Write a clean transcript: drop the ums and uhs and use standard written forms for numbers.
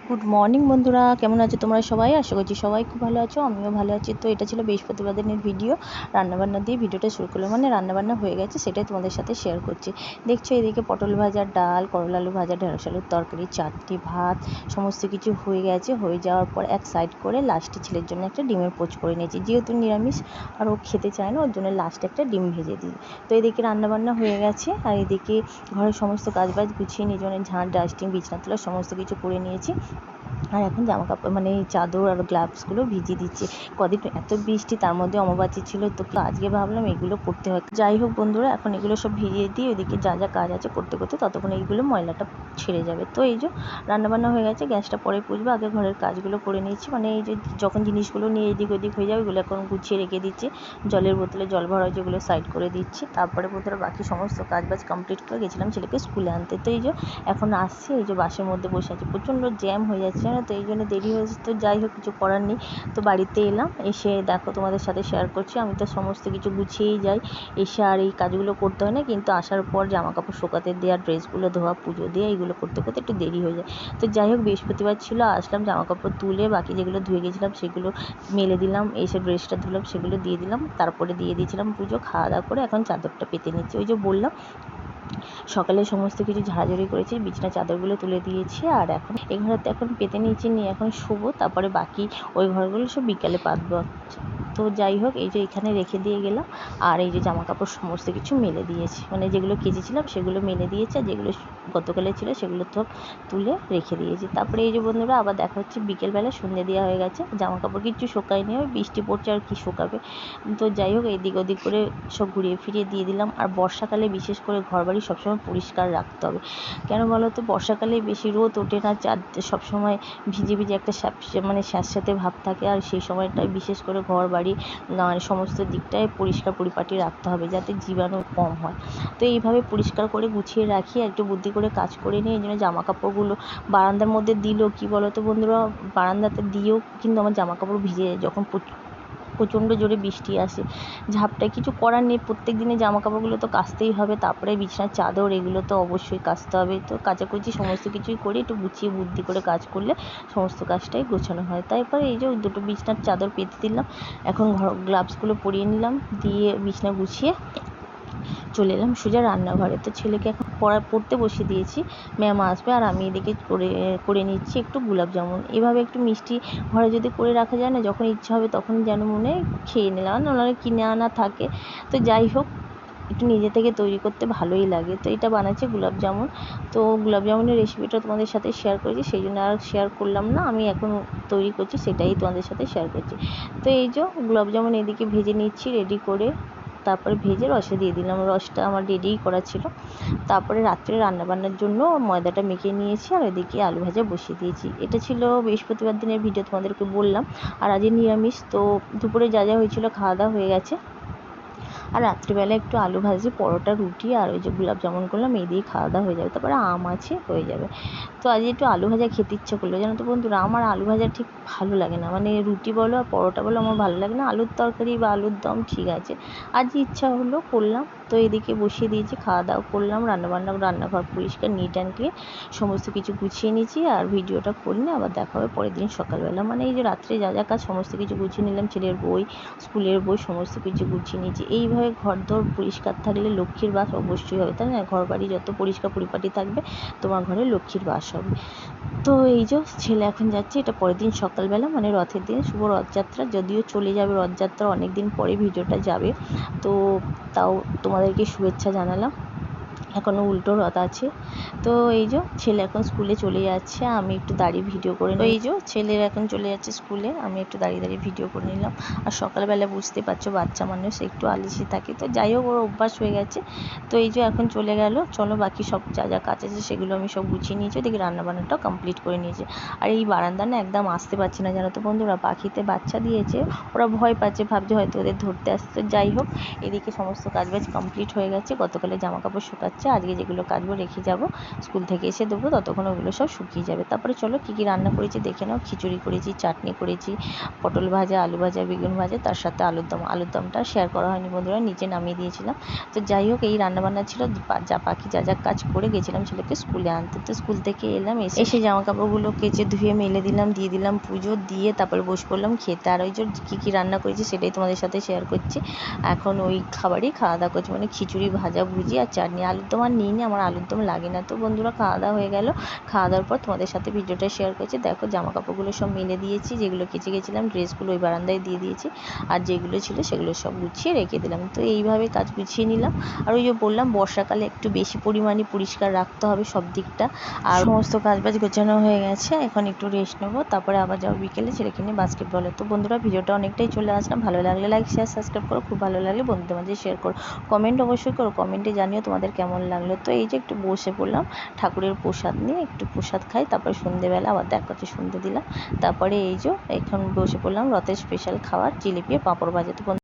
Good morning বন্ধুরা, কেমন আছো তোমরা সবাই? আশা করছি সবাই খুব ভালো আছো, আমিও ভালো আছি। তো এটা ছিল বৃহস্পতিবার দিনের ভিডিও। রান্নাবান্না দিয়ে ভিডিওটা শুরু করলাম, মানে রান্নাবান্না হয়ে গেছে সেটাই তোমাদের সাথে শেয়ার করছি। দেখছো এদিকে পটল ভাজা, ডাল, করলা আলু ভাজা, ঢেঁড়স আলুর তরকারি, চাটনি, ভাত সমস্ত কিছু হয়ে গেছে। হয়ে যাওয়ার পর এক সাইড করে লাস্টে ছেলের জন্য একটা ডিমের পোচ করে নিয়েছি, যেহেতু নিরামিষ আর ও খেতে চায় না, ওর জন্য লাস্টে একটা ডিম ভেজে দিই। তো এদিকে রান্নাবান্না হয়ে গেছে, আর এদিকে ঘরের সমস্ত কাজবাজ গুছিয়ে নিজনের ঝাঁট, ডাস্টিং, বিছানা তোলা সমস্ত কিছু করে নিয়েছি। আর এখন জামা কাপড় মানে চাদর আর গ্লাভসগুলো ভিজিয়ে দিচ্ছি। কদিন এত বৃষ্টি, তার মধ্যে অমাবাস্যা ছিল, তো আজকে ভাবলাম এগুলো করতে হয়। যাই হোক বন্ধুরা, এখন এগুলো সব ভিজিয়ে দিই, ওইদিকে যা যা কাজ আছে করতে করতে ততক্ষণ এইগুলো ময়লাটা ছেড়ে যাবে। তো এই যে রান্নাবান্না হয়ে গেছে, গ্যাসটা পরে পুষবো, আগে ঘরের কাজগুলো করে নিচ্ছি। মানে এই যে যখন জিনিসগুলো নিয়ে এদিক ওদিক হয়ে যাবে, ওগুলো এখন গুছিয়ে রেখে দিচ্ছি। জলের বোতলে জল ভরা হয়েছে, ওগুলো সাইড করে দিচ্ছি। তারপরে বন্ধুরা বাকি সমস্ত কাজবাজ কমপ্লিট করে গেছিলাম ছেলেকে স্কুলে আনতে। তো এই যে এখন আসছি, এই যে বাসের মধ্যে বসে আছি, প্রচণ্ড জ্যাম হয়ে যাচ্ছে না, তো এই জন্য দেরি হয়েছে। তো যাই হোক, কিছু করার নেই। তো বাড়িতে এলাম, এসে দেখো তোমাদের সাথে শেয়ার করছি। আমি তো সমস্ত কিছু গুছিয়েই যাই, এসে আর এই কাজগুলো করতে হয় না, কিন্তু আসার পর জামা কাপড় শোকাতে দেওয়া, ড্রেসগুলো ধোয়া, পুজো দেওয়া, এইগুলো করতে করতে একটু দেরি হয়ে যায়। তো যাই হোক, বৃহস্পতিবার ছিল, আসলাম জামা কাপড় তুলে বাকি যেগুলো ধুয়ে গেছিলাম সেগুলো মেলে দিলাম, এসে ড্রেসটা ধুলাম, সেগুলো দিয়ে দিলাম, তারপরে দিয়ে দিয়েছিলাম পুজো। খাওয়া দাওয়া করে এখন চাদরটা পেতে নিচ্ছি। ওই যে বললাম সকালে সমস্ত কিছু ঝাড়াঝাড়ি করেছি, বিছানা চাদরগুলো তুলে দিয়েছি, আর এখন এই ঘরেতে এখন পেতে নিয়েছি, নিয়ে এখন শুবো। তারপরে বাকি ওই ঘরগুলো সব বিকালে পাতবো। তো যাই হোক, এই যে এখানে রেখে দিয়ে গেলাম, আর এই যে জামা কাপড় সমস্ত কিছু মেলে দিয়েছি, মানে যেগুলো কেচেছিলাম সেগুলো মেলে দিয়েছি, আর যেগুলো গতকালে ছিল সেগুলো তো তুলে রেখে দিয়েছি। তারপরে এই যে বন্ধুরা আবার দেখা হচ্ছে বিকেলবেলা, সন্ধ্যে দেওয়া হয়ে গেছে, জামা কাপড় কিচ্ছু শোকায়নি, ওই বৃষ্টি পড়ছে আর কি শোকাবে। তো যাই হোক, এদিক ওদিক করে সব ঘুরিয়ে ফিরিয়ে দিয়ে দিলাম। আর বর্ষাকালে বিশেষ করে ঘরবাড়ি সবসময় পরিষ্কার রাখতে হবে। কেন বলো তো? বর্ষাকালে বেশি রোদ ওঠে না, চার সবসময় ভিজে ভিজে একটা মানে স্যাঁতস্যাঁতে ভাব থাকে, আর সেই সময়টায় বিশেষ করে ঘর বাড়ি সমস্ত দিকটায় পরিষ্কার পরিপাটি রাখতে হবে, যাতে জীবাণু কম হয়। তো এইভাবে পরিষ্কার করে গুছিয়ে রাখি, একটু বুদ্ধি করে কাজ করে নিয়ে। এই জন্য জামা কাপড়গুলো বারান্দার মধ্যে দিলেও কী বলো তো বন্ধুরা, বারান্দাতে দিয়েও কিন্তু আমার জামা কাপড় ভিজে যায়, যখন প্রচণ্ড জোরে বৃষ্টি আসে, ঝাপটায়। কিছু করার নেই, প্রত্যেক দিনে জামা কাপড়গুলো তো কাচতেই হবে। তারপরে বিছানার চাদর, এগুলো তো অবশ্যই কাচতে হবে। তো কাচাকুচি সমস্ত কিছুই করে একটু গুছিয়ে বুদ্ধি করে কাজ করলে সমস্ত কাজটাই গোছানো হয়। তারপরে এই যে দুটো বিছানার চাদর পেতে দিলাম, এখন গ্লাভসগুলো পরিয়ে নিলাম, দিয়ে বিছানা গুছিয়ে চলে এলাম সোজা রান্নাঘরে। তো ছেলেকে এখন পড়তে বসিয়ে দিয়েছি, ম্যাম আসবে, আর আমি এদিকে করে নিচ্ছি একটু গোলাপ জামুন। এভাবে একটু মিষ্টি ঘরে যদি করে রাখা যায় না, যখন ইচ্ছা হবে তখন যেন মনে খেয়ে নিলাম, নাহলে কিনে আনা থাকে। তো যাই হোক, একটু নিজে থেকে তৈরি করতে ভালোই লাগে। তো এটা বানাচ্ছি গোলাপ জামুন। তো গোলাপ জামুনের রেসিপিটা তোমাদের সাথে শেয়ার করেছি, সেই জন্য আর শেয়ার করলাম না। আমি এখন তৈরি করছি, সেটাই তোমাদের সাথে শেয়ার করছি। তো এই যে গোলাপ জামুন এদিকে ভেজে নিচ্ছি রেডি করে, তারপরে ভেজে রসে দিয়ে দিলাম। রসটা আমার রেডিই করা ছিল। তারপরে রাত্রে রান্নাবান্নার জন্য ময়দাটা মেখে নিয়েছি, আর এদিকে আলু ভাজা বসিয়ে দিয়েছি। এটা ছিল বৃহস্পতিবার দিনের ভিডিও, তোমাদেরকে বললাম। আর আজকে নিরামিষ, তো দুপুরে যা যা হয়েছিল খাওয়া দাওয়া হয়ে গেছে। আর রাত্রিবেলা একটু আলু ভাজি, পরোটা, রুটি আর ওই যে গোলাপ জামুন করলাম, এই দিয়ে খাওয়া দাওয়া হয়ে যাবে। তারপরে আম আছে, হয়ে যাবে। তো আজ একটু আলু ভাজা খেতে ইচ্ছা করলো, জানো তো বন্ধুরা, আমার আলু ভাজা ঠিক ভালো লাগে না, মানে রুটি বলো আর পরোটা বলো আমার ভালো লাগে না। আলুর তরকারি বা আলুর দম ঠিক আছে, আজ ইচ্ছা হলো করলাম। তো এদিকে বসিয়ে দিয়েছি, খাওয়া দাওয়া করলাম, রান্নাঘর পরিষ্কার নিট অ্যান্ড ক্লিন সমস্ত কিছু গুছিয়ে নিয়েছি। আর ভিডিওটা করে নিয়ে আবার দেখা হবে পরের দিন সকালবেলা, মানে এই যে রাত্রে যা যা কাজ সমস্ত কিছু গুছিয়ে নিলাম, ছেলের বই, স্কুলের বই সমস্ত কিছু গুছিয়ে নিয়েছি। এইভাবে ঘরদোর পরিষ্কার থাকলে লক্ষ্মীর বাস অবশ্যই হবে, তাই না? ঘর বাড়ি যত পরিষ্কার পরিপাটি থাকবে, তোমার ঘরে লক্ষ্মীর বাস হবে। তো এই যে ছেলে এখন যাচ্ছে, এটা পরের দিন সকালবেলা, মানে রথের দিন, শুভ রথযাত্রা। যদিও চলে যাবে রথযাত্রা, অনেক দিন পরে ভিডিওটা যাবে, তো তাও তোমাদেরকে শুভেচ্ছা জানালাম। এখনও উল্টো রথ আছে। তো এই যে ছেলে এখন স্কুলে চলে যাচ্ছে, আমি একটু দাঁড়িয়ে ভিডিও করে নিই। এই যে ছেলের এখন চলে যাচ্ছে স্কুলে, আমি একটু দাঁড়িয়ে দাঁড়িয়ে ভিডিও করে নিলাম। আর সকালবেলা বুঝতে পারছো বাচ্চা মানুষ একটু আলিসি থাকে, তো যাই হোক ওর অভ্যাস হয়ে গেছে। তো এই যে এখন চলে গেল, চলো বাকি সব যা যা কাজ আছে সেগুলো আমি সব গুছিয়ে নিয়েছি, ওদিকে রান্নাবান্নাটাও কমপ্লিট করে নিয়েছি। আর এই বারান্দা না একদম আসতে পারছি না, জানো তো বন্ধুরা, পাখিতে বাচ্চা দিয়েছে, ওরা ভয় পাচ্ছে, ভাবছে হয়তো ওদের ধরতে আসছে। যাই হোক, এদিকে সমস্ত কাজবাজ কমপ্লিট হয়ে গেছে, গতকালে জামা কাপড় শুকাচ্ছে, আজকে যেগুলো কাচবো রেখে যাব, স্কুল থেকে এসে দেবো, ততক্ষণ ওগুলো সব শুকিয়ে যাবে। তারপরে চলো কী কী রান্না করেছি দেখে নাও। খিচুড়ি করেছি, চাটনি করেছি, পটল ভাজা, আলু ভাজা, বেগুন ভাজা, তার সাথে আলুর দম। আলুর দমটা শেয়ার করা হয়নি বন্ধুরা, নিচে নামিয়ে দিয়েছিলাম। তো যাই হোক, এই রান্নাবান্না ছিল। বাকি যা কাজ করে গেছিলাম ছেলেকে স্কুলে আনতে। তো স্কুল থেকে এলাম, এসে জামা কাপড়গুলো কেচে ধুয়ে মেলে দিলাম, দিয়ে দিলাম পুজো দিয়ে তারপরে বসে পড়লাম খেতে। আর ওই যে কী কী রান্না করেছি সেটাই তোমাদের সাথে শেয়ার করছি। এখন ওই খাবারই খাওয়া দাওয়া করছি, মানে খিচুড়ি, ভাজা, ভুজি আর চাটনি। আলুর দম আর নিইনি, আমার আলুর দম লাগে না। তো বন্ধুরা খাওয়া দাওয়া হয়ে গেল, খাওয়া দাওয়ার পর তোমাদের সাথে ভিডিওটা শেয়ার করছি। দেখো জামা কাপড়গুলো সব মেলে দিয়েছি, যেগুলো কেচে গেছিলাম, ড্রেসগুলো ওই বারান্দায় দিয়ে দিয়েছি, আর যেগুলো ছিল সেগুলো সব গুছিয়ে রেখে দিলাম। তো এইভাবে কাজ গুছিয়ে নিলাম। আর ওই যে বললাম বর্ষাকালে একটু বেশি পরিমাণে পরিষ্কার রাখতে হবে সব দিকটা। আর সমস্ত কাজবাজ গোছানো হয়ে গেছে, এখন একটু রেস্ট নেবো, তারপরে আবার যাবো বিকেলে ছেলেকে নিয়ে বাস্কেটবলে। তো বন্ধুরা ভিডিওটা অনেকটাই চলে আসলাম, ভালো লাগলে লাইক, শেয়ার, সাবস্ক্রাইব করো, খুব ভালো লাগলে বন্ধুদের মাঝে শেয়ার করো, কমেন্ট অবশ্যই করো, কমেন্টে জানিও তোমাদের কেমন লাগলো। তো এই যে একটু বসে পড়লাম ঠাকুরের প্রসাদ নিয়ে, একটু প্রসাদ খাই, তারপরে সন্ধ্যেবেলা আবার দেখা হচ্ছে, সন্ধ্যে দিলাম। তারপরে এই যে এখন বসে পড়লাম রথের স্পেশাল খাবার জিলিপি, পাঁপড় ভাজা। তো